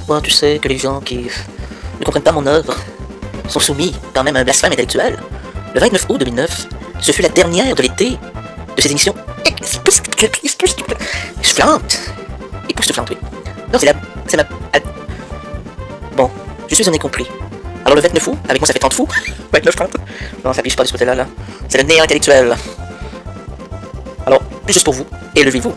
Moi, tu sais que les gens qui ne comprennent pas mon œuvre sont soumis quand même à un blasphème intellectuel. Le 29 août 2009, ce fut la dernière de l'été de ces émissions époustouflantes. Époustouflantes, oui. Non, c'est ma... Bon, je suis un incompris. Alors le 29 août, avec moi ça fait 30 fous. 29-30. Non, ça piche pas de ce côté-là, là. C'est le néant intellectuel. Alors, juste pour vous, élevez-vous.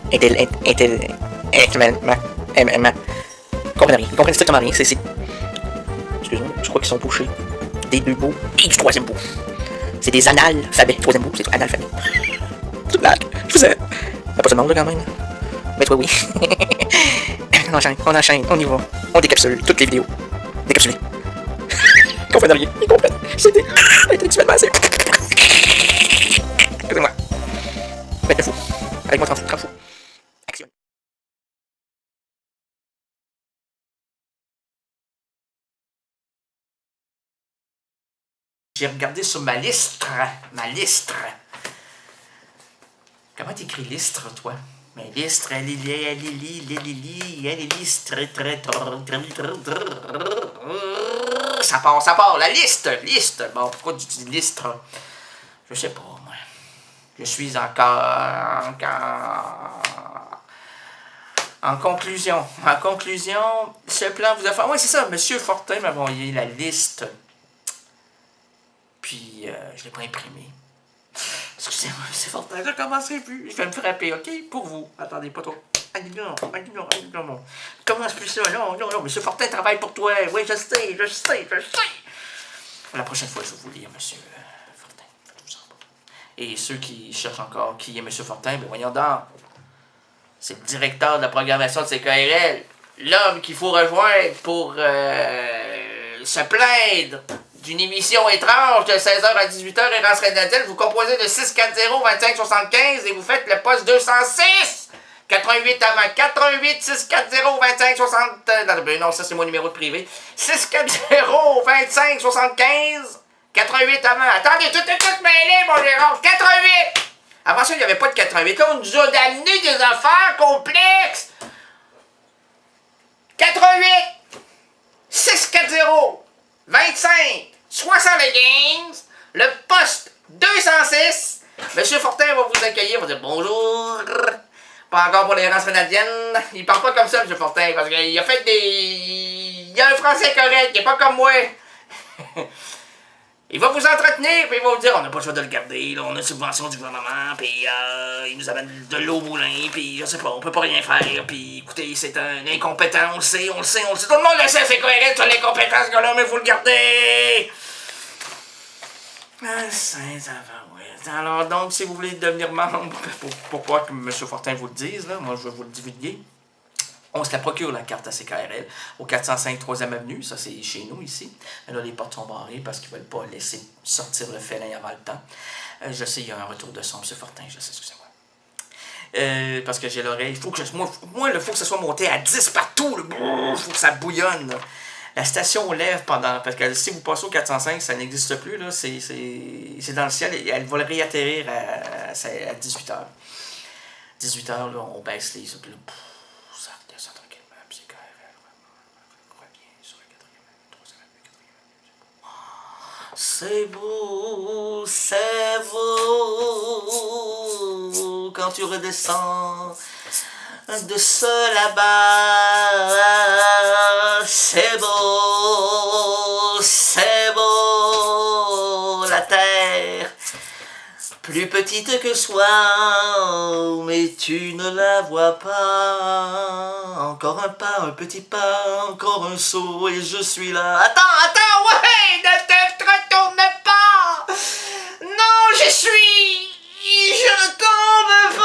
Comprenez rien. Ils comprennent strictement rien. Excusez-moi, je crois qu'ils sont bouchés. Des deux bouts et du troisième bout. C'est des analphabets. Le troisième bout, c'est analphabet. C'est une blague. Je vous aime. Ça pas se demande, là, quand même. Mais toi, oui. on enchaîne, on y va. On décapsule toutes les vidéos. Décapsulées. Ils comprennent rien. Ils comprennent. C'était intellectuellement assez. Excusez-moi. 29 fous. Avec moi, 30 fous. Action. J'ai regardé sur ma liste. Comment t'écris listre, toi? Mais listre, ça part, la liste. Bon, pourquoi tu dis listre? Je sais pas, moi. Je suis encore en conclusion, ce plan vous a fait... Oui, c'est ça, Monsieur Fortin m'a envoyé la liste. Puis, je l'ai pas imprimé. Excusez-moi, Monsieur Fortin, je ne commencerai plus. Je vais me frapper, ok? Pour vous. Attendez, pas trop. Non. Commence plus ça. Non, Monsieur Fortin travaille pour toi. Oui, je sais. La prochaine fois, je vais vous lire, Monsieur Fortin. Et ceux qui cherchent encore qui est Monsieur Fortin, ben voyons donc. C'est le directeur de la programmation de CKRL. L'homme qu'il faut rejoindre pour se plaindre d'une émission étrange de 16h à 18h et Errance Canadienne. Vous composez de 640-2575 et vous faites le poste 206. 88 avant. 88 640 25 60. Non, ça c'est mon numéro de privé. 640 25 75. 88 avant. Attendez, tout mêlé, mon Gérard. 88. Avant ça, il n'y avait pas de 88. Là, on nous a amené des affaires complexes. 88 640 25 75. Le poste 206. Monsieur Fortin va vous accueillir. Va dire bonjour. Pas encore pour les races canadiennes. Il parle pas comme ça, Monsieur Fortin, parce qu'il a fait des... Il a un français correct, il est pas comme moi. Il va vous entretenir, puis il va vous dire, on n'a pas le choix de le garder, là, on a une subvention du gouvernement, puis il nous amène de l'eau au moulin, puis je sais pas, on peut pas rien faire, puis écoutez, c'est un incompétent, on le sait, tout le monde le sait, c'est cohérent sur l'incompétence, ce gars-là, mais vous le gardez. Alors donc, si vous voulez devenir membre, pourquoi que M. Fortin vous le dise, là, moi je vais vous le divulguer. On se la procure, la carte à CKRL, au 405 3e Avenue, ça c'est chez nous ici. Là, les portes sont barrées parce qu'ils ne veulent pas laisser sortir le félin avant le temps. Je sais, il y a un retour de son, M. Fortin, je sais, excusez-moi. Parce que j'ai l'oreille, moi, il faut que ça soit monté à 10 partout, il faut que ça bouillonne. Là. La station lève pendant, parce que si vous passez au 405, ça n'existe plus, là, c'est dans le ciel, et elle va le réatterrir à 18h. 18h, là, on baisse les... Puis là, ça redescend tranquillement, puis c'est carré, bien sur le 4e, 3e, c'est beau, quand tu redescends de ce là-bas, c'est beau, la terre, plus petite que soi, mais tu ne la vois pas. Encore un pas, un petit pas, encore un saut et je suis là. Attends, ouais, ne te retourne pas. Non, je ne tombe pas.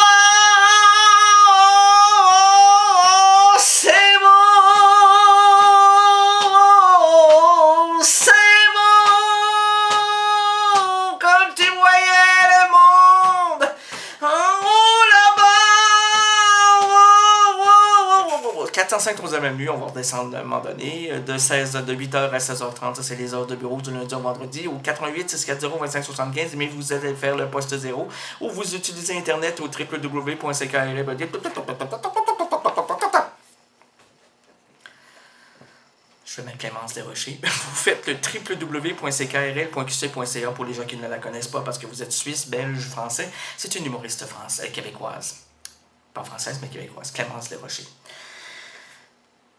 405 3e Avenue, on va redescendre à un moment donné, de 8h à 16h30, ça c'est les heures de bureau du lundi au vendredi, au 88 640 2575, mais vous allez faire le poste 0, ou vous utilisez Internet au www.ckrl. Je fais ma Clémence Desrochers. Vous faites le www.ckrl.qc.ca pour les gens qui ne la connaissent pas parce que vous êtes suisse, belge, français. C'est une humoriste française, québécoise. Pas française, mais québécoise. Clémence Desrochers.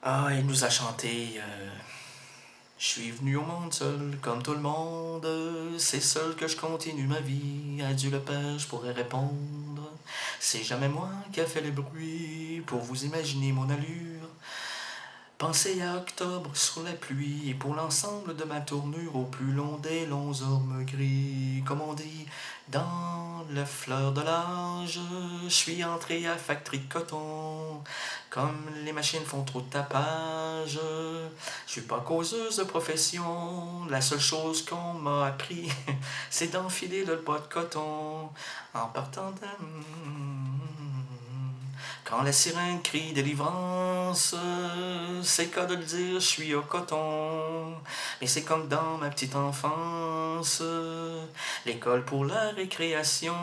Ah, elle nous a chanté je suis venu au monde seul, comme tout le monde. C'est seul que je continue ma vie. Adieu le père, je pourrais répondre. C'est jamais moi qui a fait le bruit pour vous imaginer mon allure. Pensez à octobre sur la pluie et pour l'ensemble de ma tournure au plus long des longs ormes gris. Comme on dit, dans la fleur de l'âge, je suis entré à Factory de coton. Comme les machines font trop de tapage, je suis pas causeuse de profession. La seule chose qu'on m'a appris, c'est d'enfiler le bas de coton en partant de... Quand la sirène crie délivrance, c'est le cas de le dire, je suis au coton. Mais c'est comme dans ma petite enfance, l'école pour la récréation.